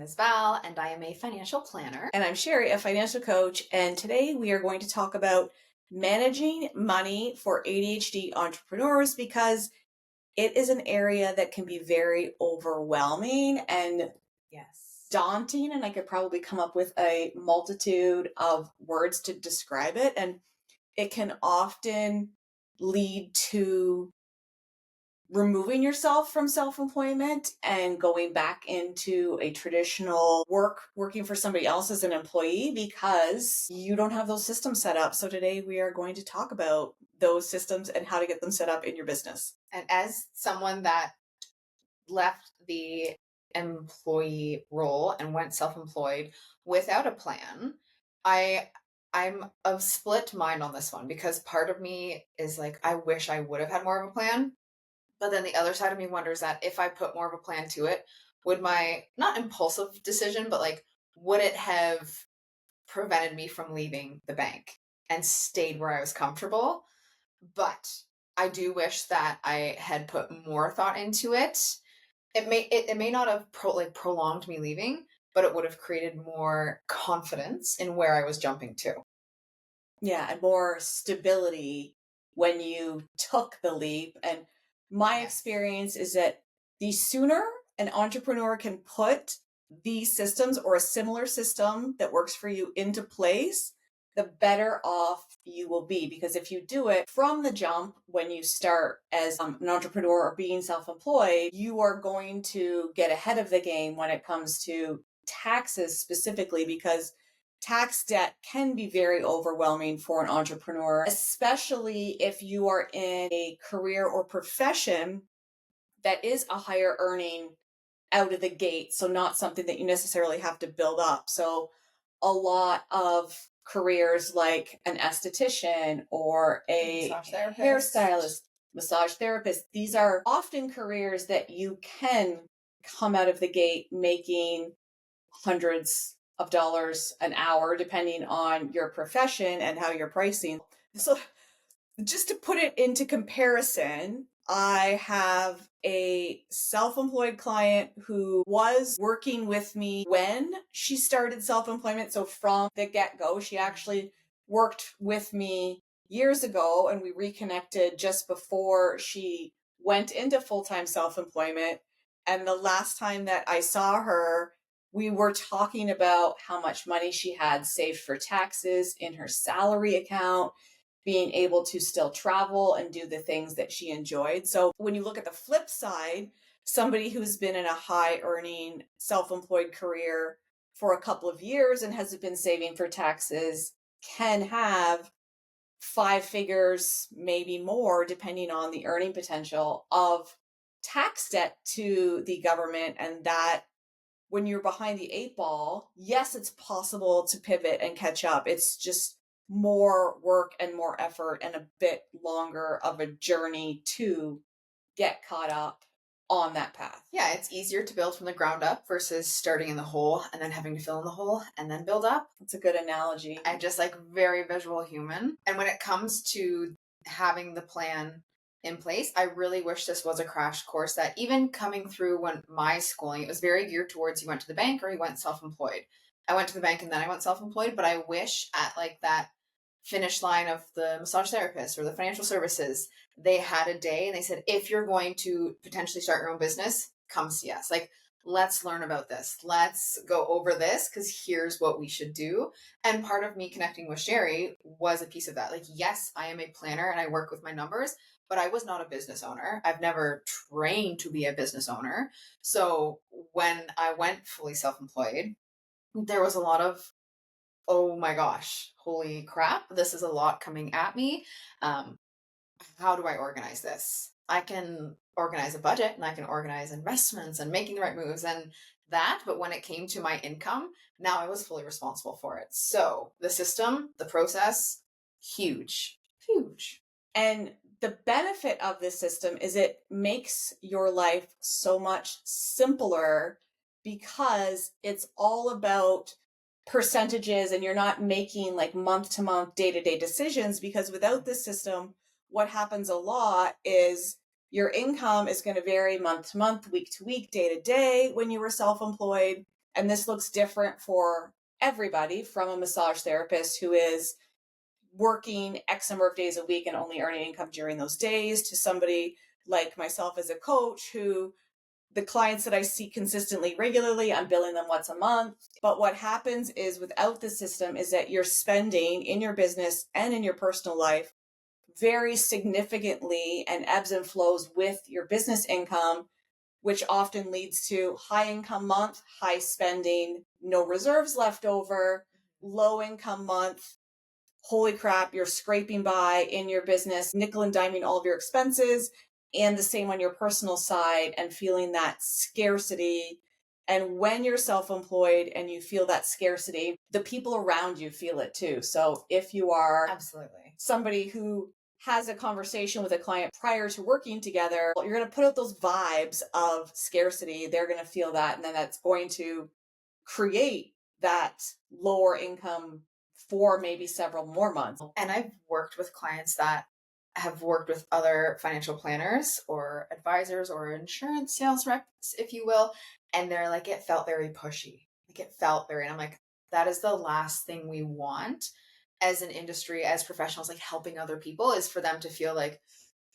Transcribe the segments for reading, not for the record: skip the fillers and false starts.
is Val, and I am a financial planner. And I'm Sherry, a financial coach. And today we are going to talk about managing money for ADHD entrepreneurs because it is an area that can be very overwhelming and Yes. daunting. And I could probably come up with a multitude of words to describe it. And it can often lead to removing yourself from self-employment and going back into a traditional working for somebody else as an employee because you don't have those systems set up. So today we are going to talk about those systems and how to get them set up in your business. And as someone that left the employee role and went self-employed without a plan, I'm of split mind on this one because part of me is like, I wish I would have had more of a plan. But then the other side of me wonders that if I put more of a plan to it, would my not impulsive decision, but like, would it have prevented me from leaving the bank and stayed where I was comfortable? But I do wish that I had put more thought into it. It may not have prolonged me leaving, but it would have created more confidence in where I was jumping to. Yeah, and more stability when you took the leap. And my Yes. experience is that the sooner an entrepreneur can put these systems or a similar system that works for you into place, the better off you will be. Because if you do it from the jump when you start as an entrepreneur or being self-employed, you are going to get ahead of the game when it comes to taxes specifically, because tax debt can be very overwhelming for an entrepreneur, especially if you are in a career or profession that is a higher earning out of the gate. So not something that you necessarily have to build up. So a lot of careers like an esthetician or a Massage therapist. hairstylist, massage therapist, these are often careers that you can come out of the gate making hundreds of dollars an hour, depending on your profession and how you're pricing. So just to put it into comparison, I have a self-employed client who was working with me when she started self-employment. So from the get-go, she actually worked with me years ago and we reconnected just before she went into full-time self-employment. And the last time that I saw her, we were talking about how much money she had saved for taxes in her salary account, being able to still travel and do the things that she enjoyed. So when you look at the flip side, somebody who's been in a high earning self-employed career for a couple of years and has been saving for taxes can have 5 figures, maybe more, depending on the earning potential of tax debt to the government. And that when you're behind the 8 ball, yes, it's possible to pivot and catch up. It's just more work and more effort and a bit longer of a journey to get caught up on that path. Yeah, it's easier to build from the ground up versus starting in the hole and then having to fill in the hole and then build up. It's a good analogy. I'm just like very visual human. And when it comes to having the plan in place, I really wish this was a crash course that even coming through when my schooling, it was very geared towards you went to the bank or you went self-employed. I went to the bank and then I went self-employed, but I wish at like that finish line of the massage therapist or the financial services, they had a day and they said, if you're going to potentially start your own business, come see us. Like, let's learn about this. Let's go over this because here's what we should do. And part of me connecting with Sherry was a piece of that. Like, yes, I am a planner and I work with my numbers, but I was not a business owner. I've never trained to be a business owner. So when I went fully self-employed, there was a lot of, oh my gosh, holy crap, this is a lot coming at me. How do I organize this? I can organize a budget and I can organize investments and making the right moves and that. But when it came to my income, now I was fully responsible for it. So the system, the process, huge, huge. And the benefit of this system is it makes your life so much simpler because it's all about percentages and you're not making like month to month, day to day decisions. Because without this system, what happens a lot is your income is going to vary month to month, week to week, day to day when you were self-employed. And this looks different for everybody, from a massage therapist who is working X number of days a week and only earning income during those days, to somebody like myself as a coach who, the clients that I see consistently, regularly, I'm billing them once a month. But what happens is, without the system, is that you're spending in your business and in your personal life very significantly, and ebbs and flows with your business income, which often leads to high income month, high spending, no reserves left over, low income month. Holy crap, you're scraping by in your business, nickel and diming all of your expenses, and the same on your personal side, and feeling that scarcity. And when you're self-employed and you feel that scarcity, the people around you feel it too. So if you are Absolutely. somebody who has a conversation with a client prior to working together, you're going to put out those vibes of scarcity. They're going to feel that, and then that's going to create that lower income for maybe several more months. And I've worked with clients that have worked with other financial planners or advisors or insurance sales reps, if you will. And they're like, it felt very pushy. Like it felt very, and I'm like, that is the last thing we want as an industry, as professionals, like helping other people, is for them to feel like,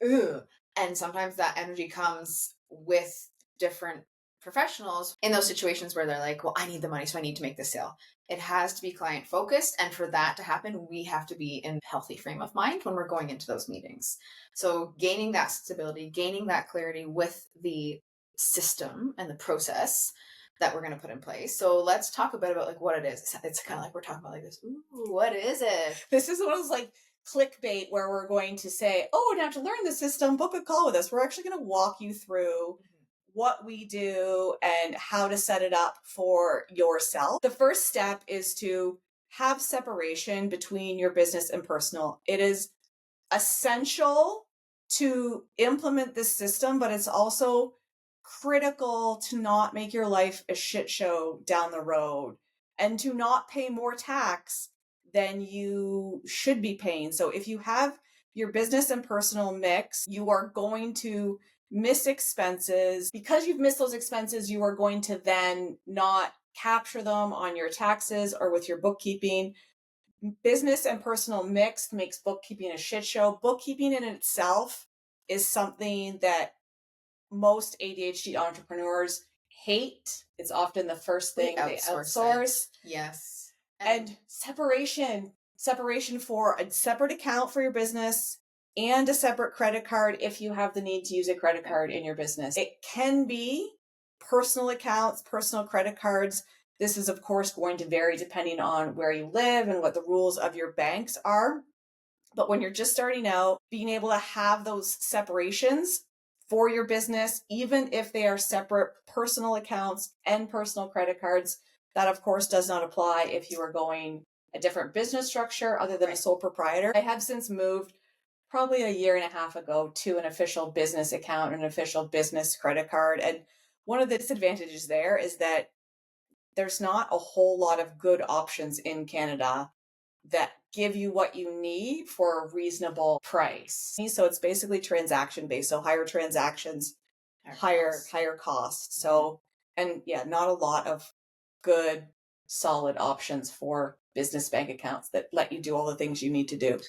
ugh. And sometimes that energy comes with different professionals in those situations where they're like, well, I need the money, so I need to make this sale. It has to be client focused. And for that to happen, we have to be in a healthy frame of mind when we're going into those meetings. So gaining that stability, gaining that clarity with the system and the process that we're going to put in place. So let's talk a bit about like what it is. It's kind of like we're talking about like this. Ooh, what is it? This is one of those like clickbait where we're going to say, oh, now to learn the system, book a call with us. We're actually going to walk you through what we do and how to set it up for yourself. The first step is to have separation between your business and personal. It is essential to implement this system, but it's also critical to not make your life a shit show down the road, and to not pay more tax than you should be paying. So if you have your business and personal mix, you are going to miss expenses. Because you've missed those expenses, you are going to then not capture them on your taxes or with your bookkeeping. Business and personal mix makes bookkeeping a shit show. Bookkeeping in itself is something that most ADHD entrepreneurs hate. It's often the first thing they outsource. Yes. And separation for a separate account for your business and a separate credit card if you have the need to use a credit card in your business. It can be personal accounts, personal credit cards. This is, of course, going to vary depending on where you live and what the rules of your banks are. But when you're just starting out, being able to have those separations for your business, even if they are separate personal accounts and personal credit cards, that of course does not apply if you are going a different business structure other than a sole proprietor. I have since moved probably a year and a half ago to an official business account, an official business credit card. And one of the disadvantages there is that there's not a whole lot of good options in Canada that give you what you need for a reasonable price. So it's basically transaction based. So higher transactions, higher cost. So, and yeah, not a lot of good, solid options for business bank accounts that let you do all the things you need to do.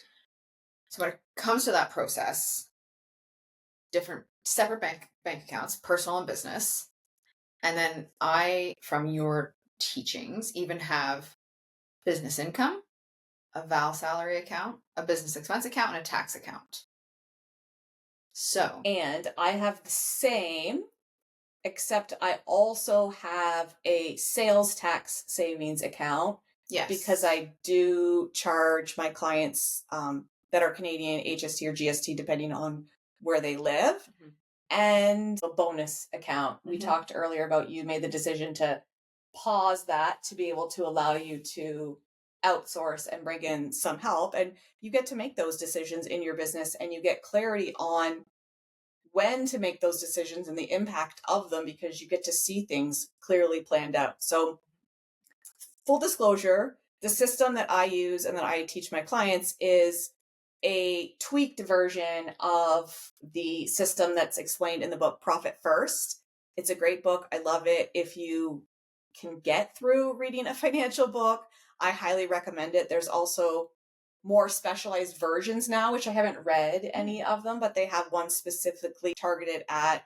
So when it comes to that process, different separate bank accounts, personal and business. And then I, from your teachings, even have business income, a VAL salary account, a business expense account, and a tax account. So, and I have the same, except I also have a sales tax savings account. yes, Because I do charge my clients that are Canadian HST or GST, depending on where they live. Mm-hmm. And a bonus account. Mm-hmm. We talked earlier about you made the decision to pause that to be able to allow you to outsource and bring in some help. And you get to make those decisions in your business, and you get clarity on when to make those decisions and the impact of them, because you get to see things clearly planned out. So full disclosure, the system that I use and that I teach my clients is a tweaked version of the system that's explained in the book Profit First. It's a great book. I love it. If you can get through reading a financial book, I highly recommend it. There's also more specialized versions now, which I haven't read any of them, but they have one specifically targeted at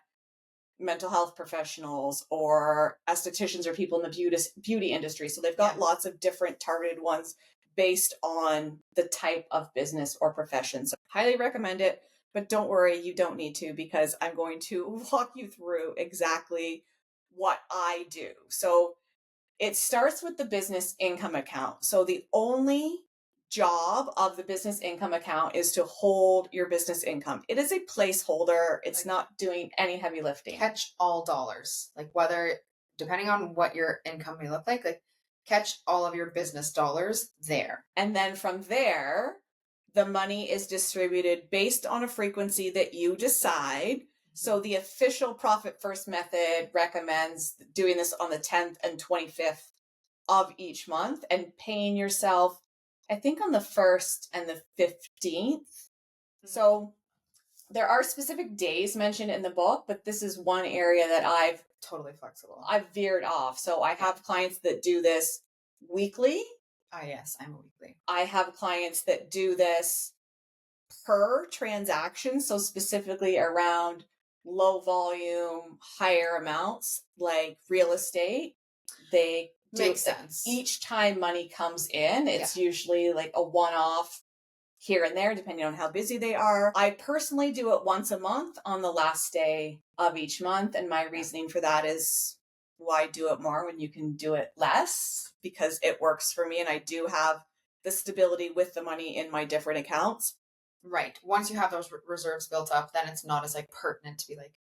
mental health professionals or estheticians or people in the beauty industry. So they've got lots of different targeted ones based on the type of business or profession. So highly recommend it, but don't worry, you don't need to, because I'm going to walk you through exactly what I do. So it starts with the business income account. So the only job of the business income account is to hold your business income. It is a placeholder. It's not doing any heavy lifting. Catch all dollars, like whether, depending on what your income may look like catch all of your business dollars there. And then from there, the money is distributed based on a frequency that you decide. So the official Profit First method recommends doing this on the 10th and 25th of each month and paying yourself, I think, on the 1st and the 15th. So there are specific days mentioned in the book, but this is one area that I've totally flexible. I've veered off. So I have clients that do this weekly. Yes, I'm a weekly. I have clients that do this per transaction. So specifically around low volume, higher amounts, like real estate. They Makes sense. Each time money comes in, it's usually like a one-off here and there, depending on how busy they are. I personally do it once a month on the last day of each month. And my reasoning for that is, why do it more when you can do it less? Because it works for me and I do have the stability with the money in my different accounts. Right. Once you have those reserves built up, then it's not as like pertinent to be like,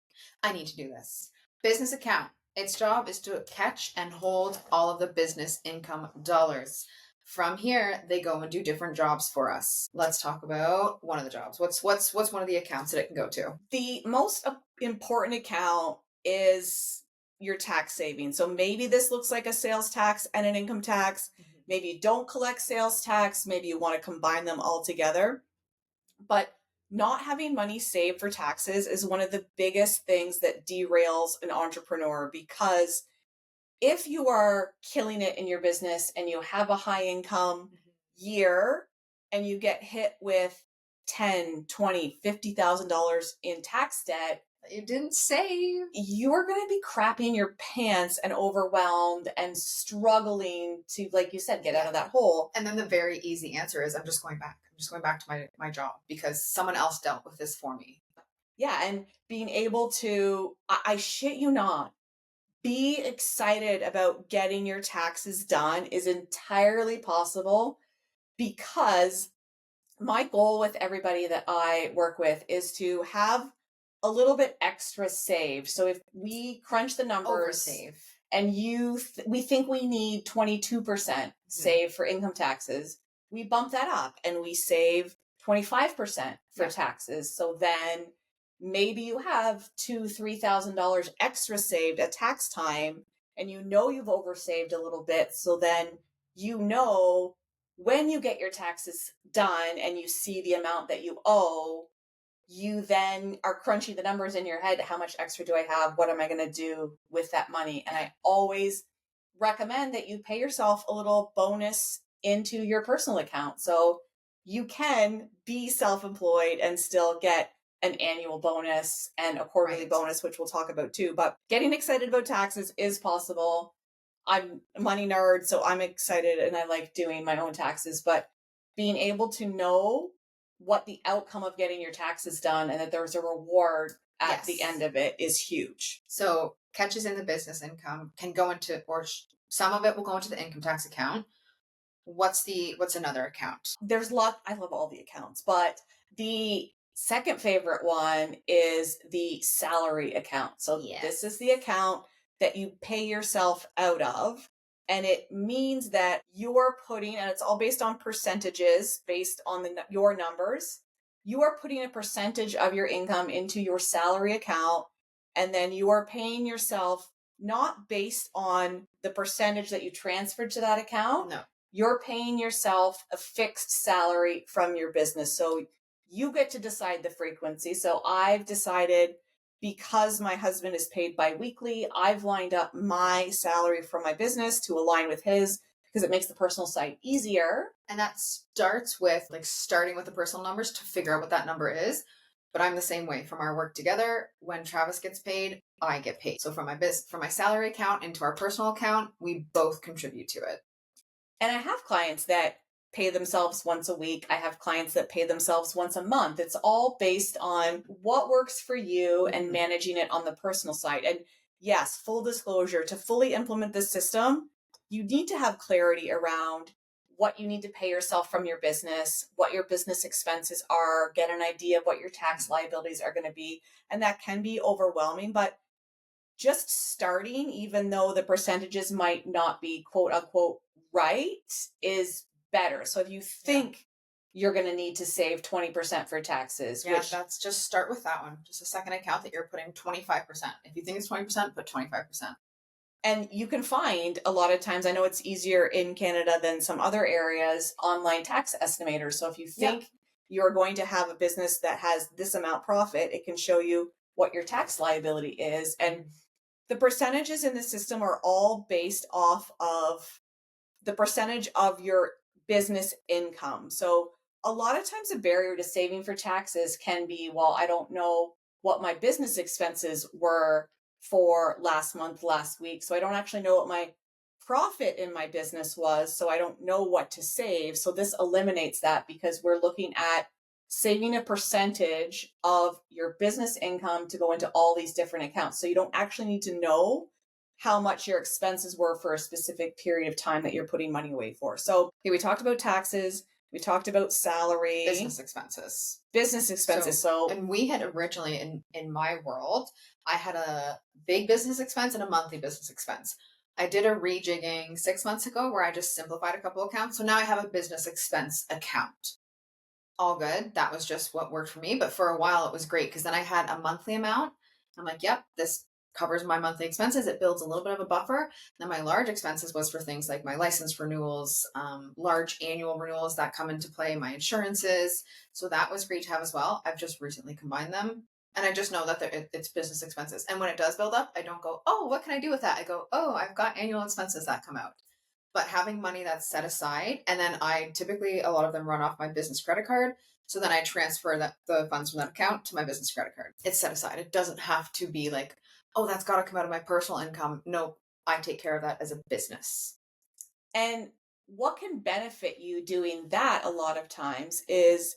I need to do this. Business account. Its job is to catch and hold all of the business income dollars. From here, they go and do different jobs for us. Let's talk about one of the jobs. What's one of the accounts that it can go to? The most important account is your tax savings. So maybe this looks like a sales tax and an income tax. Maybe you don't collect sales tax. Maybe you want to combine them all together. But not having money saved for taxes is one of the biggest things that derails an entrepreneur, because if you are killing it in your business and you have a high income year and you get hit with $10, $20, $50,000 in tax debt that you didn't save, you're going to be crapping your pants and overwhelmed and struggling to, like you said, get out of that hole. And then the very easy answer is, I'm just going back to my job because someone else dealt with this for me. Yeah. And being able to, I shit you not, be excited about getting your taxes done is entirely possible, because my goal with everybody that I work with is to have a little bit extra saved. So if we crunch the numbers and we think we need 22% save for income taxes, we bump that up and we save 25% for taxes. So then maybe you have $2,000-$3,000 extra saved at tax time, and you know you've oversaved a little bit. So then you know when you get your taxes done and you see the amount that you owe, you then are crunching the numbers in your head. How much extra do I have? What am I going to do with that money? And I always recommend that you pay yourself a little bonus into your personal account. So you can be self-employed and still get an annual bonus and a quarterly bonus, which we'll talk about too. But getting excited about taxes is possible. I'm a money nerd, so I'm excited and I like doing my own taxes, but being able to know what the outcome of getting your taxes done and that there's a reward at the end of it is huge. So catches in the business income can go into, or some of it will go into the income tax account. What's another account? There's I love all the accounts, but the second favorite one is the salary account. So this is the account that you pay yourself out of. And it means that you're putting, and it's all based on percentages, based on your numbers. You are putting a percentage of your income into your salary account, and then you are paying yourself not based on the percentage that you transferred to that account. No. You're paying yourself a fixed salary from your business. So you get to decide the frequency. So I've decided, because my husband is paid biweekly, I've lined up my salary for my business to align with his because it makes the personal side easier. And that starts with like starting with the personal numbers to figure out what that number is. But I'm the same way. From our work together, when Travis gets paid, I get paid. So from my salary account into our personal account, we both contribute to it. And I have clients that pay themselves once a week. I have clients that pay themselves once a month. It's all based on what works for you and managing it on the personal side. And yes, full disclosure, to fully implement this system, you need to have clarity around what you need to pay yourself from your business, what your business expenses are, get an idea of what your tax liabilities are going to be. And that can be overwhelming, but just starting, even though the percentages might not be quote unquote right, is better. So if you think you're going to need to save 20% for taxes, which that's just start with that one. Just a second account that you're putting 25%. If you think it's 20%, put 25%. And you can find a lot of times, I know it's easier in Canada than some other areas, online tax estimators. So if you think you're going to have a business that has this amount profit, it can show you what your tax liability is. And the percentages in the system are all based off of the percentage of your business income. So a lot of times a barrier to saving for taxes can be, well, I don't know what my business expenses were for last month, last week. So I don't actually know what my profit in my business was. So I don't know what to save. So this eliminates that because we're looking at saving a percentage of your business income to go into all these different accounts. So you don't actually need to know how much your expenses were for a specific period of time that you're putting money away for. So we talked about taxes. We talked about salary. Business expenses. And we had originally, in my world, I had a big business expense and a monthly business expense. I did a rejigging 6 months ago where I just simplified a couple accounts. So now I have a business expense account. All good. That was just what worked for me. But for a while, it was great because then I had a monthly amount. I'm like, yep, this covers my monthly expenses. It builds a little bit of a buffer. Then my large expenses was for things like my license renewals, large annual renewals that come into play, my insurances. So that was great to have as well. I've just recently combined them. And I just know that it's business expenses. And when it does build up, I don't go, oh, what can I do with that? I go, oh, I've got annual expenses that come out. But having money that's set aside, and then I typically, a lot of them run off my business credit card. So then I transfer the funds from that account to my business credit card. It's set aside. It doesn't have to be like, oh, that's got to come out of my personal income. No, I take care of that as a business. And what can benefit you doing that a lot of times is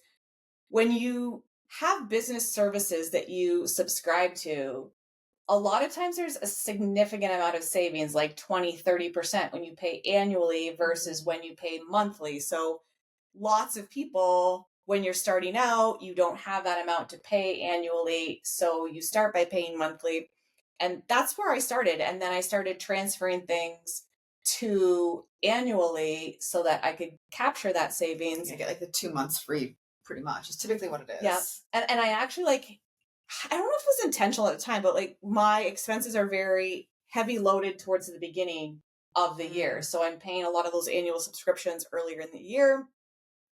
when you have business services that you subscribe to, a lot of times there's a significant amount of savings, like 20-30% when you pay annually versus when you pay monthly. So lots of people, when you're starting out, you don't have that amount to pay annually. So you start by paying monthly. And that's where I started. And then I started transferring things to annually so that I could capture that savings. You get like the 2 months free, pretty much. It's typically what it is. Yeah. And I actually I don't know if it was intentional at the time, but my expenses are very heavy loaded towards the beginning of the year. So I'm paying a lot of those annual subscriptions earlier in the year.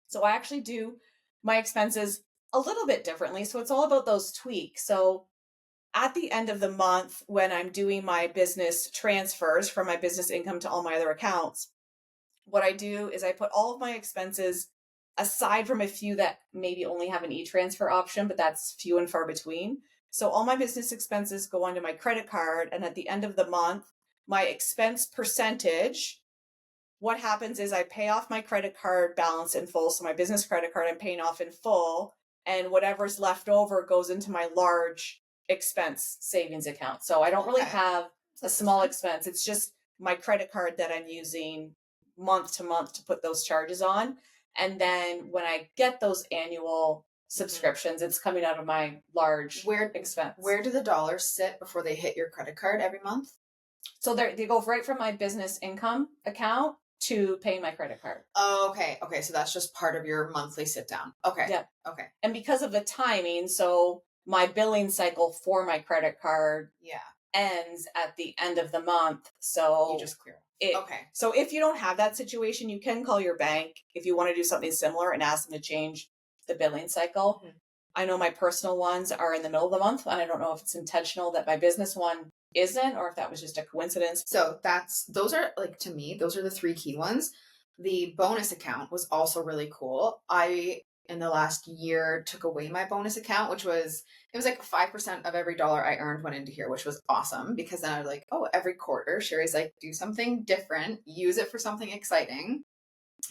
So I actually do my expenses a little bit differently. So it's all about those tweaks. So at the end of the month, when I'm doing my business transfers from my business income to all my other accounts, what I do is I put all of my expenses aside from a few that maybe only have an e-transfer option, but that's few and far between. So all my business expenses go onto my credit card. And at the end of the month, my expense percentage, what happens is I pay off my credit card balance in full. So my business credit card, I'm paying off in full. And whatever's left over goes into my large expense savings account. So I don't really have a small expense. It's just my credit card that I'm using month to month to put those charges on. And then when I get those annual subscriptions, it's coming out of my large expense. Where do the dollars sit before they hit your credit card every month? So they go right from my business income account to paying my credit card. Oh, okay. Okay. So that's just part of your monthly sit down. Okay. Yeah. Okay. And because of the timing, so my billing cycle for my credit card ends at the end of the month. So you just clear. Okay. So if you don't have that situation, you can call your bank if you want to do something similar and ask them to change the billing cycle. I know my personal ones are in the middle of the month, and I don't know if it's intentional that my business one isn't, or if that was just a coincidence. So those are like, to me, those are the three key ones. The bonus account was also really cool. I, in the last year, took away my bonus account, which was, it was like 5% of every dollar I earned went into here, which was awesome, because then I was like, oh, every quarter, Sherry's like, do something different, use it for something exciting.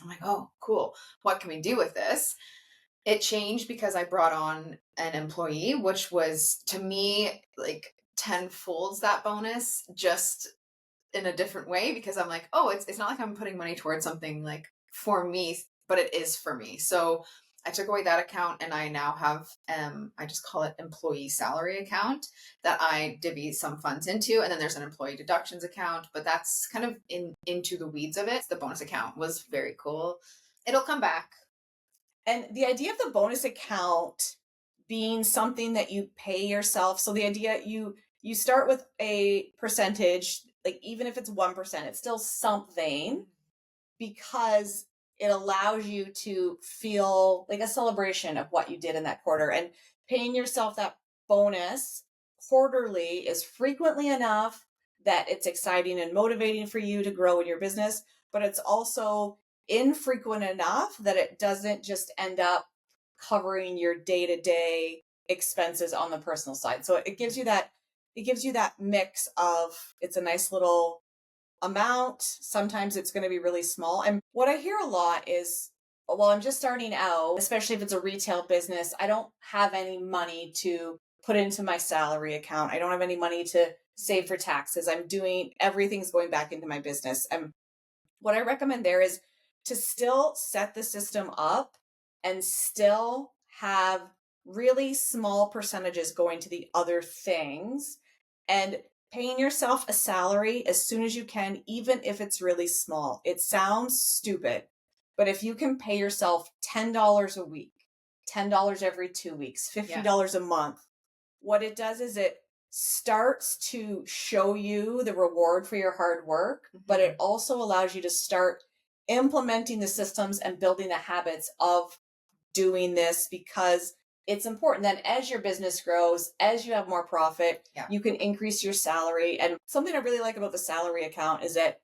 I'm like, oh, cool. What can we do with this? It changed because I brought on an employee, which was, to me, like tenfolds that bonus, just in a different way, because I'm like, oh, it's not like I'm putting money towards something like for me, but it is for me. So I took away that account, and I now have I just call it employee salary account, that I divvy some funds into, and then there's an employee deductions account, but that's kind of into the weeds of it. The bonus account was very cool. It'll come back. And the idea of the bonus account being something that you pay yourself. So the idea you start with a percentage, like even if it's 1%, it's still something, because it allows you to feel like a celebration of what you did in that quarter. And paying yourself that bonus quarterly is frequently enough that it's exciting and motivating for you to grow in your business, but it's also infrequent enough that it doesn't just end up covering your day-to-day expenses on the personal side. So it gives you that mix of, it's a nice little amount. Sometimes it's going to be really small. And what I hear a lot is, well, I'm just starting out, especially if it's a retail business, I don't have any money to put into my salary account. I don't have any money to save for taxes. Everything's going back into my business. And what I recommend there is to still set the system up and still have really small percentages going to the other things, and paying yourself a salary as soon as you can, even if it's really small. It sounds stupid, but if you can pay yourself $10 a week, $10 every 2 weeks, $50 a month, what it does is it starts to show you the reward for your hard work, but it also allows you to start implementing the systems and building the habits of doing this, because it's important that as your business grows, as you have more profit, you can increase your salary. And something I really like about the salary account is that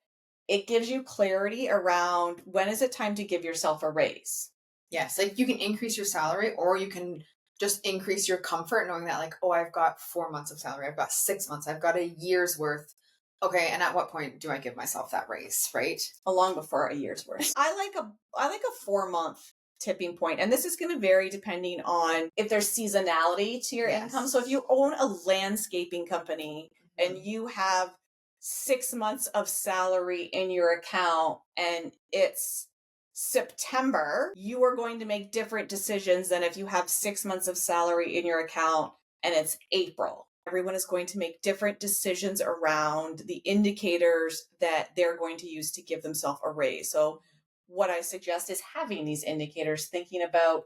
it gives you clarity around when is it time to give yourself a raise. Yes, like you can increase your salary, or you can just increase your comfort knowing that, like, oh, I've got 4 months of salary, I've got 6 months, I've got a year's worth. Okay, and at what point do I give myself that raise, right? Long before a year's worth. I like a 4 month tipping point, and this is going to vary depending on if there's seasonality to your income. So if you own a landscaping company and you have 6 months of salary in your account and it's September, you are going to make different decisions than if you have 6 months of salary in your account and it's April. Everyone is going to make different decisions around the indicators that they're going to use to give themselves a raise. So what I suggest is having these indicators, thinking about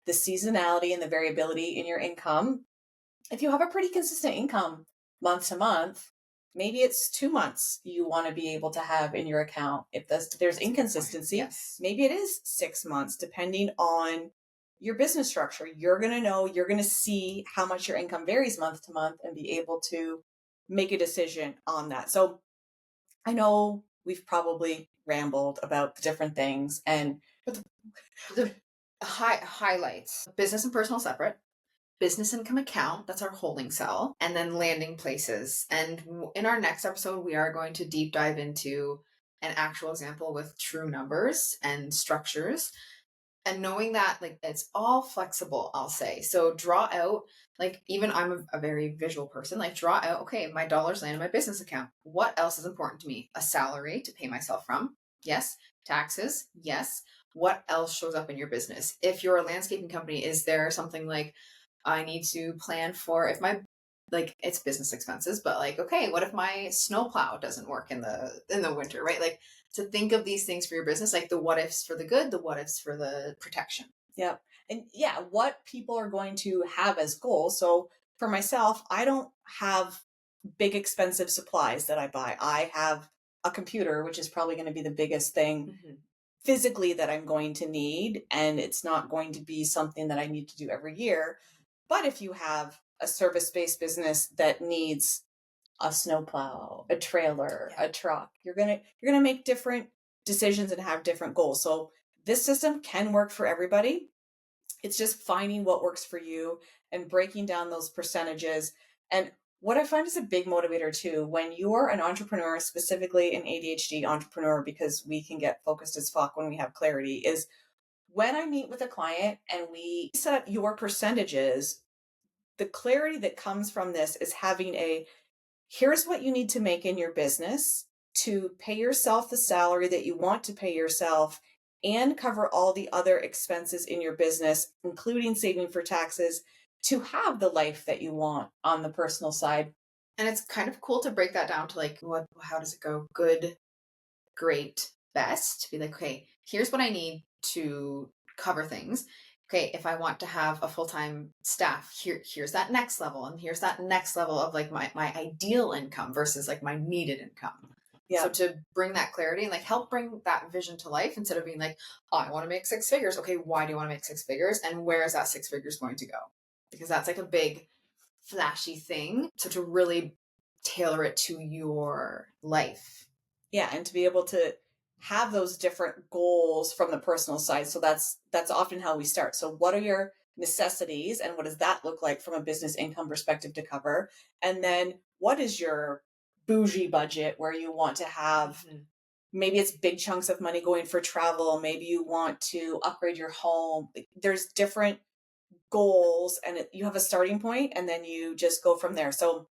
the seasonality and the variability in your income. If you have a pretty consistent income month to month, maybe it's 2 months you want to be able to have in your account. If there's inconsistency, maybe it is 6 months, depending on your business structure. You're going to know, you're going to see how much your income varies month to month and be able to make a decision on that. So I know we've probably rambled about the different things, and But the highlights: business and personal separate, business income account, that's our holding cell, and then landing places. And in our next episode, we are going to deep dive into an actual example with true numbers and structures, and knowing that, like, it's all flexible, I'll say. So draw out, like, even I'm a very visual person, like, draw out, okay, my dollars land in my business account. What else is important to me? A salary to pay myself from. Yes. Taxes. Yes. What else shows up in your business? If you're a landscaping company, is there something like, I need to plan for, if my, like, it's business expenses, but like, okay, what if my snowplow doesn't work in the winter, right? Like, to think of these things for your business, like the what ifs for the good, the what ifs for the protection. Yeah. And yeah, what people are going to have as goals. So for myself, I don't have big expensive supplies that I buy. I have a computer, which is probably going to be the biggest thing physically that I'm going to need. And it's not going to be something that I need to do every year. But if you have a service-based business that needs a snowplow, a trailer, a truck, you're gonna make different decisions and have different goals. So this system can work for everybody. It's just finding what works for you and breaking down those percentages. And what I find is a big motivator too, when you're an entrepreneur, specifically an ADHD entrepreneur, because we can get focused as fuck when we have clarity, is when I meet with a client and we set up your percentages, the clarity that comes from this is having a here's what you need to make in your business to pay yourself the salary that you want to pay yourself and cover all the other expenses in your business, including saving for taxes, to have the life that you want on the personal side. And it's kind of cool to break that down to like, how does it go? Good, great, best. To be like, okay, here's what I need to cover things. Okay, if I want to have a full-time staff, here's that next level, and here's that next level of like my ideal income versus like my needed income. Yeah. So to bring that clarity and like help bring that vision to life instead of being like, oh, I want to make 6 figures. Okay, why do you want to make 6 figures? And where is that 6 figures going to go? Because that's like a big flashy thing. So to really tailor it to your life. Yeah, and to be able to have those different goals from the personal side. So that's often how we start. So what are your necessities and what does that look like from a business income perspective to cover? And then what is your bougie budget where you want to have maybe it's big chunks of money going for travel, maybe you want to upgrade your home. There's different goals and you have a starting point and then you just go from there. So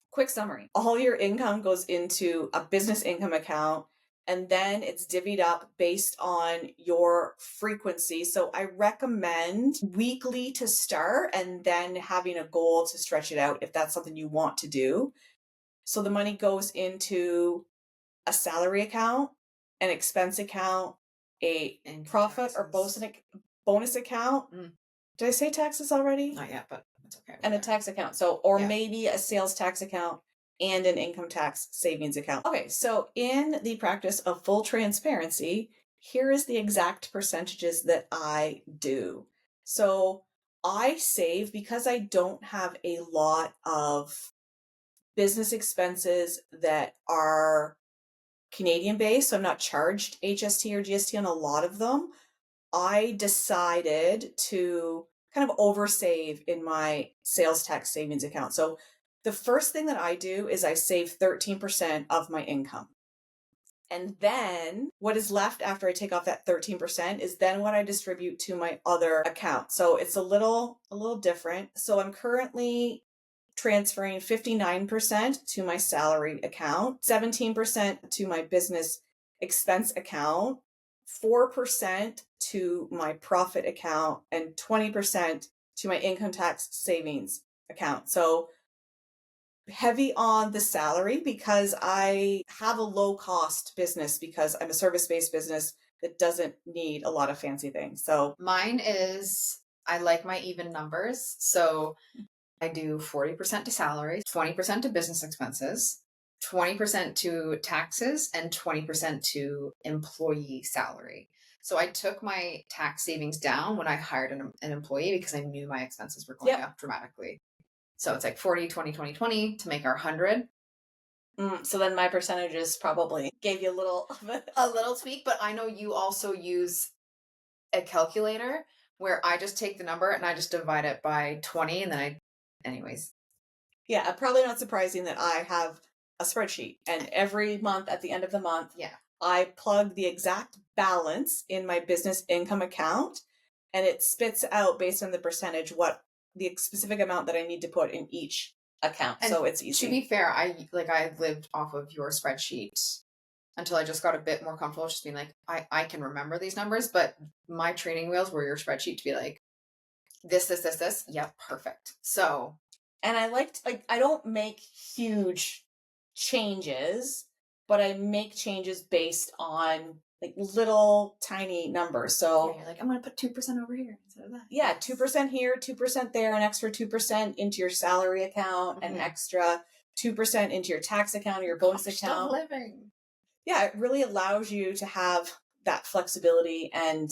quick summary, all your income goes into a business income account and then it's divvied up based on your frequency. So I recommend weekly to start and then having a goal to stretch it out if that's something you want to do. So the money goes into a salary account, an expense account, a profit or bonus account. Did I say taxes already? Not yet, but it's okay. And a tax account. So, or maybe a sales tax account and an income tax savings account. Okay, so in the practice of full transparency, here is the exact percentages that I do. So I save because I don't have a lot of business expenses that are Canadian based. So I'm not charged HST or GST on a lot of them. I decided to kind of oversave in my sales tax savings account. So the first thing that I do is I save 13% of my income. And then what is left after I take off that 13% is then what I distribute to my other account. So it's a little different. So I'm currently transferring 59% to my salary account, 17% to my business expense account, 4% to my profit account, and 20% to my income tax savings account. So heavy on the salary because I have a low cost business because I'm a service-based business that doesn't need a lot of fancy things. So mine is, I like my even numbers. So I do 40% to salary, 20% to business expenses, 20% to taxes, and 20% to employee salary. So I took my tax savings down when I hired an employee because I knew my expenses were going up dramatically. So it's like 40, 20, 20, 20 to make our 100. So then my percentages probably gave you a little tweak, but I know you also use a calculator where I just take the number and I just divide it by 20 and then anyways. Yeah, probably not surprising that I have a spreadsheet and every month at the end of the month, I plug the exact balance in my business income account and it spits out based on the percentage what the specific amount that I need to put in each account. And so it's easy. To be fair, I lived off of your spreadsheet until I just got a bit more comfortable just being like, I can remember these numbers, but my training wheels were your spreadsheet to be like, this. Yeah, perfect. So. And I don't make huge changes, but I make changes based on like little tiny numbers. So you're like, I'm going to put 2% over here instead of that. Yeah, 2% here, 2% there, an extra 2% into your salary account, an extra 2% into your tax account or your bonus account. Living. Yeah, it really allows you to have that flexibility and,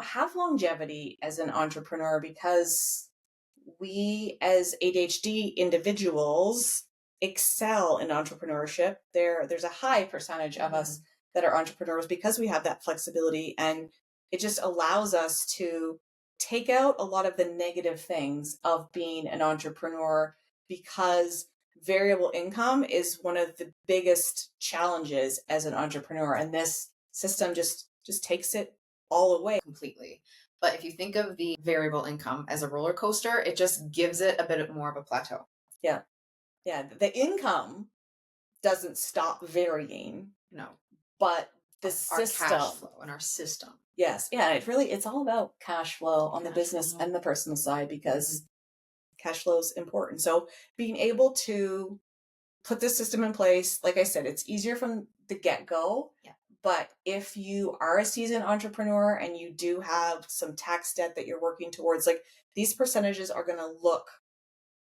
have longevity as an entrepreneur because we as ADHD individuals excel in entrepreneurship. There's a high percentage of us that are entrepreneurs because we have that flexibility, and it just allows us to take out a lot of the negative things of being an entrepreneur, because variable income is one of the biggest challenges as an entrepreneur, and this system just takes it all away completely. But if you think of the variable income as a roller coaster, it just gives it a bit more of a plateau. Yeah. The income doesn't stop varying. No. But the our system, cash flow and our system. Yes. Yeah. It's all about cash flow on the business and the personal side, because cash flow is important. So being able to put this system in place, like I said, it's easier from the get-go. Yeah. But if you are a seasoned entrepreneur and you do have some tax debt that you're working towards, like, these percentages are going to look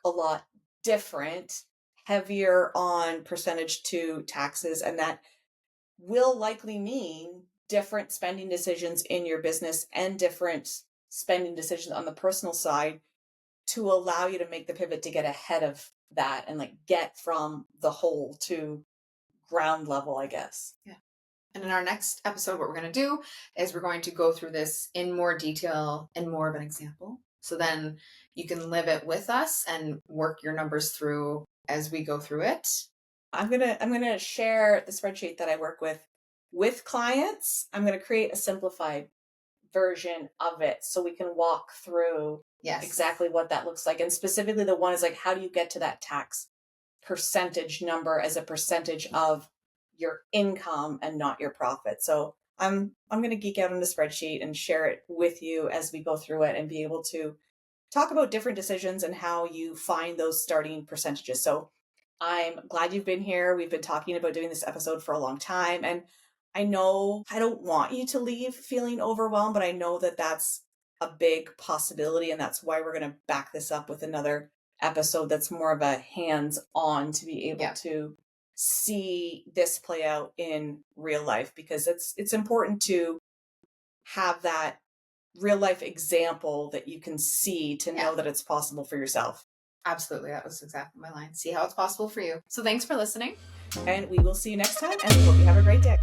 a lot different, heavier on percentage to taxes, and that will likely mean different spending decisions in your business and different spending decisions on the personal side to allow you to make the pivot to get ahead of that and like get from the hole to ground level, I guess. Yeah. And in our next episode, what we're going to do is we're going to go through this in more detail and more of an example. So then you can live it with us and work your numbers through as we go through it. I'm gonna share the spreadsheet that I work with clients. I'm gonna create a simplified version of it so we can walk through exactly what that looks like. And specifically, the one is like, how do you get to that tax percentage number as a percentage of your income and not your profit? So I'm going to geek out on the spreadsheet and share it with you as we go through it and be able to talk about different decisions and how you find those starting percentages. So I'm glad you've been here. We've been talking about doing this episode for a long time, and I know I don't want you to leave feeling overwhelmed, but I know that that's a big possibility, and that's why we're going to back this up with another episode that's more of a hands-on to be able to see this play out in real life, because it's important to have that real life example that you can see to know that it's possible for yourself. Absolutely. That was exactly my line. See how it's possible for you. So thanks for listening. And we will see you next time, and we hope you have a great day.